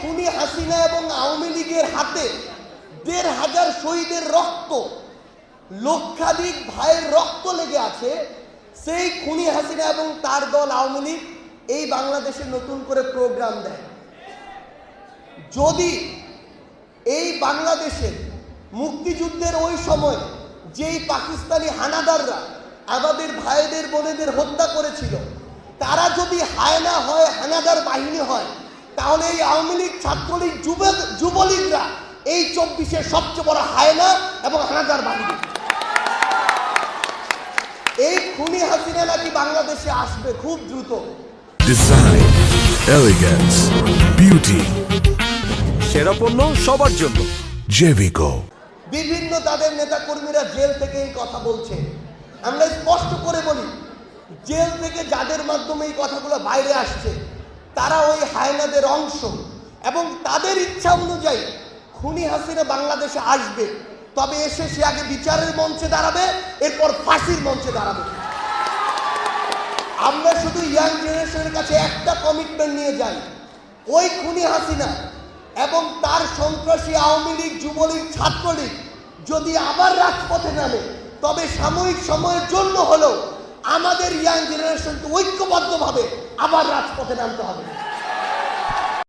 খুনি হাসিনা এবং আওয়ামী লীগের হাতে ১,৫০০ শহীদের রক্ত, লক্ষাধিক ভাইয়ের রক্ত লেগে আছে। সেই খুনি হাসিনা এবং তার দল আওয়ামী লীগ এই বাংলাদেশে নতুন করে প্রোগ্রাম দেয়। যদি এই বাংলাদেশের মুক্তিযুদ্ধের ওই সময় যেই পাকিস্তানি হানাদাররা আমাদের ভাইদের বোনেদের হত্যা করেছিল, তারা যদি হায়না হয়, হানাদার বাহিনী হয়, তাহলে এই আওয়ামী লীগ, ছাত্রলীগ, যুবলীগরা এই ২৪-এর সবচেয়ে বড় হায়না এবং হানাদার বাহিনী। এই খুনি হাসিনা নাকি বাংলাদেশে আসবে খুব দ্রুত। ডিজাইন, এলিগেন্স, বিউটি, সেরা পণ্য সবার জন্য জেভিকো। বিভিন্ন তাদের নেতা কর্মীরা জেল থেকে এই কথা বলছে। আমরা স্পষ্ট করে বলি, জেল থেকে যাদের মাধ্যমে এই কথাগুলো বাইরে আসছে তারা ওই হায়নাদের অংশ, এবং তাদের ইচ্ছা অনুযায়ী খুনি হাসিনা বাংলাদেশে আসবে। তবে এসে সে আগে বিচারের মঞ্চে দাঁড়াবে, এরপর ফাঁসির মঞ্চে দাঁড়াবে। আমরা শুধু ইয়াং জেনারেশনের কাছে একটা কমিটমেন্ট নিয়ে যাই, ওই খুনি হাসিনা এবং তার সন্ত্রাসী আওয়ামী লীগ, যুবলীগ, ছাত্রলীগ যদি আবার রাজপথে নামে, তবে সাময়িক সময়ের জন্য হলেও আমাদের ইয়াং জেনারেশনকে ঐক্যবদ্ধভাবে আবার রাজপথে নামতে হবে।